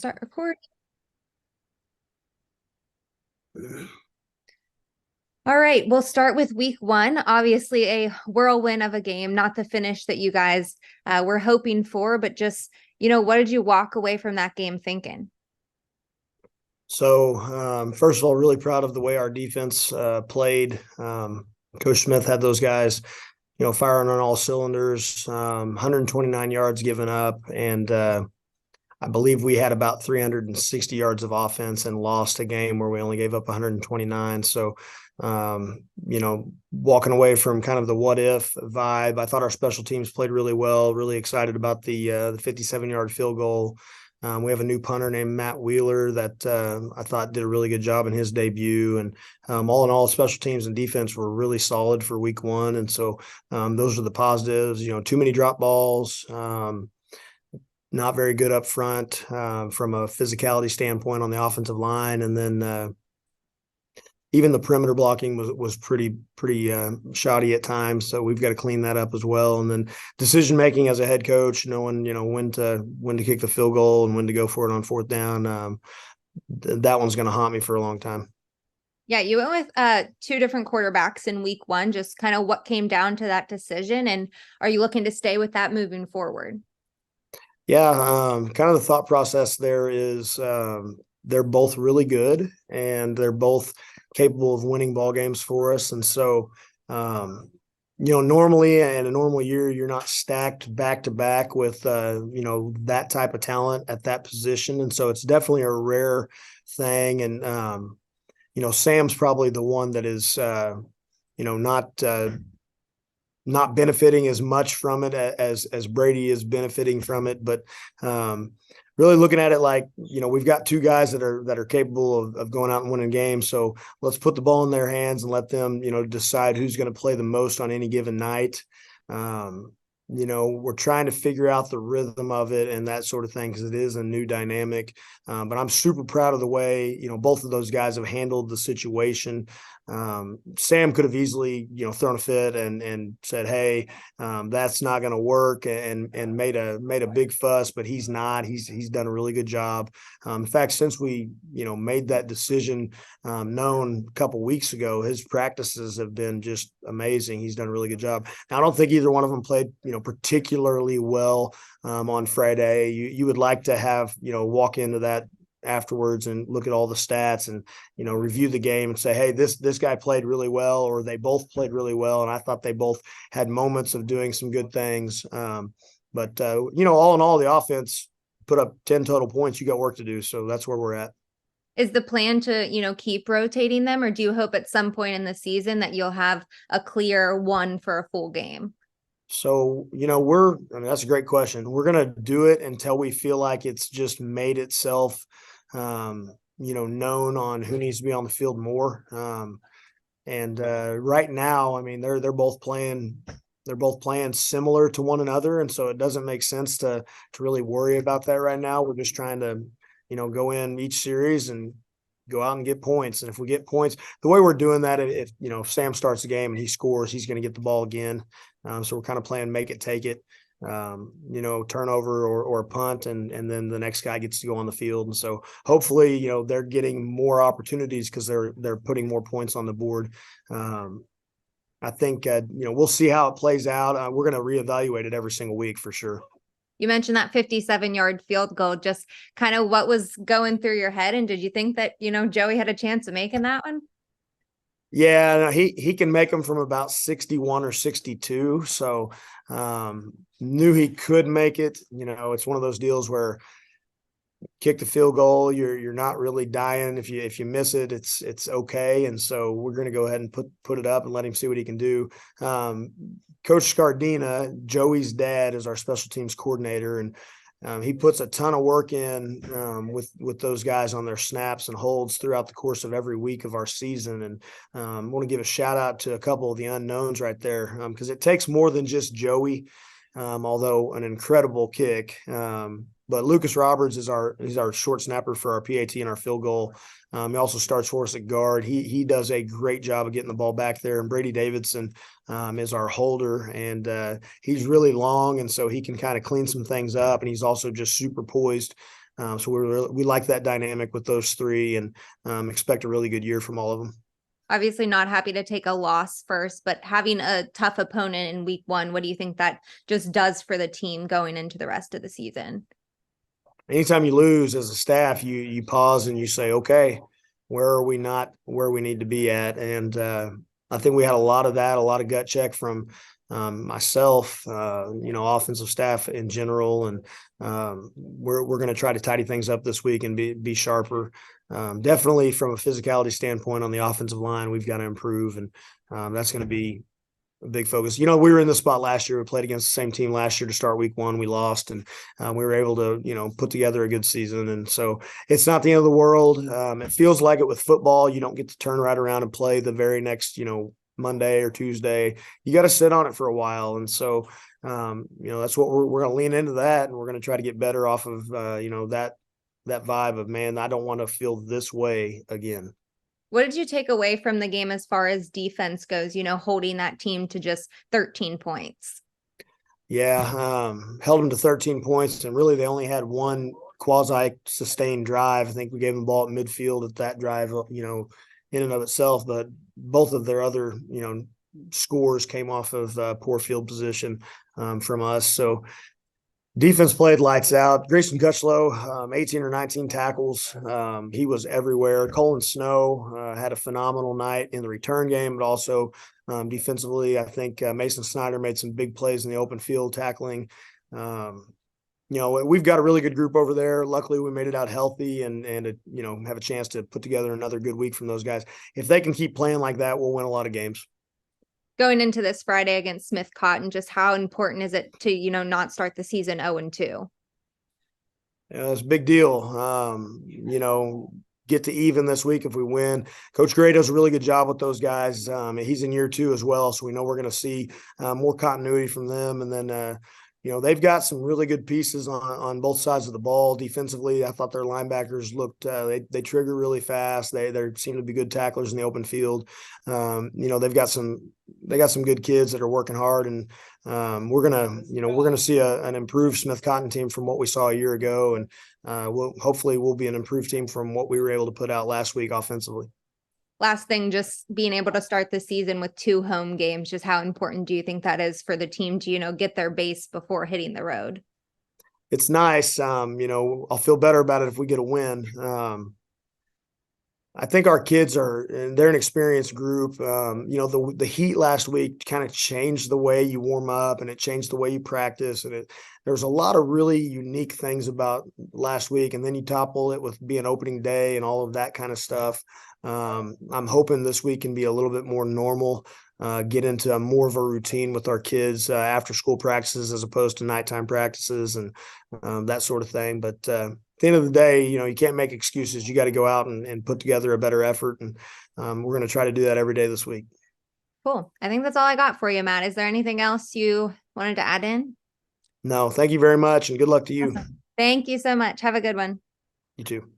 Start recording. All right, we'll start with week one. Obviously, a whirlwind of a game, not the finish that you guys were hoping for, but just, what did you walk away from that game thinking? So, first of all, really proud of the way our defense played. Coach Smith had those guys, firing on all cylinders, 129 yards given up. And I believe we had about 360 yards of offense and lost a game where we only gave up 129. So, walking away from kind of the what if vibe, I thought our special teams played really well, really excited about the 57-yard field goal. We have a new punter named Matt Wheeler that I thought did a really good job in his debut. And all in all, special teams and defense were really solid for week one. And so those are the positives. Too many drop balls, not very good up front from a physicality standpoint on the offensive line. And then even the perimeter blocking was pretty shoddy at times, so we've got to clean that up as well. And then decision making as a head coach, knowing when to kick the field goal and when to go for it on fourth down. That one's going to haunt me for a long time. Yeah, you went with two different quarterbacks in week one. Just kind of what came down to that decision, and are you looking to stay with that moving forward? Yeah, kind of the thought process there is they're both really good and they're both capable of winning ball games for us. And so, normally in a normal year, you're not stacked back to back with, that type of talent at that position. And so it's definitely a rare thing. And, Sam's probably the one that is, not benefiting as much from it as Brady is benefiting from it. But really looking at it like, we've got two guys that are capable of going out and winning games. So let's put the ball in their hands and let them, decide who's going to play the most on any given night. We're trying to figure out the rhythm of it and that sort of thing because it is a new dynamic. But I'm super proud of the way, both of those guys have handled the situation. Sam could have easily, thrown a fit and said, "Hey, that's not going to work," and made a big fuss. But he's not. He's done a really good job. In fact, since we made that decision known a couple weeks ago, his practices have been just amazing. He's done a really good job. Now, I don't think either one of them played particularly well on Friday. You would like to have walk into that afterwards and look at all the stats and review the game and say, hey, this guy played really well, or they both played really well, and I thought they both had moments of doing some good things. But all in all, the offense put up 10 total points. You got work to do, so that's where we're at. Is the plan to keep rotating them, or do you hope at some point in the season that you'll have a clear one for a full game? So, that's a great question. We're going to do it until we feel like it's just made itself, known on who needs to be on the field more. And right now, I mean, they're both playing similar to one another. And so it doesn't make sense to really worry about that right now. We're just trying to, go in each series and go out and get points. And if we get points, the way we're doing that, if Sam starts the game and he scores, he's going to get the ball again. So we're kind of playing make it, take it, turnover or a punt, and then the next guy gets to go on the field. And so hopefully, they're getting more opportunities because they're putting more points on the board. I think, we'll see how it plays out. We're going to reevaluate it every single week for sure. You mentioned that 57-yard field goal. Just kind of what was going through your head, and did you think that Joey had a chance of making that one? Yeah, he can make them from about 61 or 62. So knew he could make it. It's one of those deals where kick the field goal, you're not really dying. If you miss it, it's okay. And so we're going to go ahead and put it up and let him see what he can do. Coach Scardina, Joey's dad, is our special teams coordinator, and he puts a ton of work in with those guys on their snaps and holds throughout the course of every week of our season. And I want to give a shout out to a couple of the unknowns right there because it takes more than just Joey, although an incredible kick. But Lucas Roberts is he's our short snapper for our PAT and our field goal. He also starts for us at guard. He does a great job of getting the ball back there. And Brady Davidson is our holder, and he's really long, and so he can kind of clean some things up. And he's also just super poised So we like that dynamic with those three, and expect a really good year from all of them. Obviously not happy to take a loss first, but having a tough opponent in week one, what do you think that just does for the team going into the rest of the season? Anytime you lose as a staff, you pause and you say, okay, where are we not where we need to be at? And I think we had a lot of that, a lot of gut check from myself, offensive staff in general, and we're going to try to tidy things up this week and be sharper. Definitely from a physicality standpoint on the offensive line, we've got to improve, and that's going to be a big focus. We were in the spot last year. We played against the same team last year to start week one. We lost, and we were able to, put together a good season. And so it's not the end of the world. It feels like it with football. You don't get to turn right around and play the very next, Monday or Tuesday. You got to sit on it for a while. And so, that's what we're going to lean into that. And we're going to try to get better off of, that vibe of, man, I don't want to feel this way again. What did you take away from the game as far as defense goes, holding that team to just 13 points? Yeah, held them to 13 points, and really they only had one quasi-sustained drive. I think we gave them the ball at midfield at that drive, in and of itself, but both of their other, scores came off of poor field position from us. So defense played lights out. Grayson Gutchlow, 18 or 19 tackles. He was everywhere. Colin Snow had a phenomenal night in the return game, but also defensively. I think Mason Snyder made some big plays in the open field tackling. We've got a really good group over there. Luckily, we made it out healthy and have a chance to put together another good week from those guys. If they can keep playing like that, we'll win a lot of games. Going into this Friday against SmithCotton, just how important is it to, not start the season 0-2? It's a big deal. Get to even this week if we win. Coach Gray does a really good job with those guys. He's in year 2 as well, so we know we're going to see more continuity from them. And then, they've got some really good pieces on both sides of the ball. Defensively, I thought their linebackers looked they trigger really fast. They seem to be good tacklers in the open field. They got some good kids that are working hard, and we're gonna see an improved SmithCotton team from what we saw a year ago, and we'll be an improved team from what we were able to put out last week offensively. Last thing, just being able to start the season with 2 home games, just how important do you think that is for the team to, get their base before hitting the road? It's nice. I'll feel better about it if we get a win. I think our kids they're an experienced group. The heat last week kind of changed the way you warm up, and it changed the way you practice. And there's a lot of really unique things about last week. And then you topple it with being opening day and all of that kind of stuff. I'm hoping this week can be a little bit more normal, get into more of a routine with our kids after school practices as opposed to nighttime practices and that sort of thing. But at the end of the day, you can't make excuses. You got to go out and put together a better effort. And we're going to try to do that every day this week. Cool. I think that's all I got for you, Matt. Is there anything else you wanted to add in? No, thank you very much, and good luck to you. Awesome. Thank you so much. Have a good one. You too.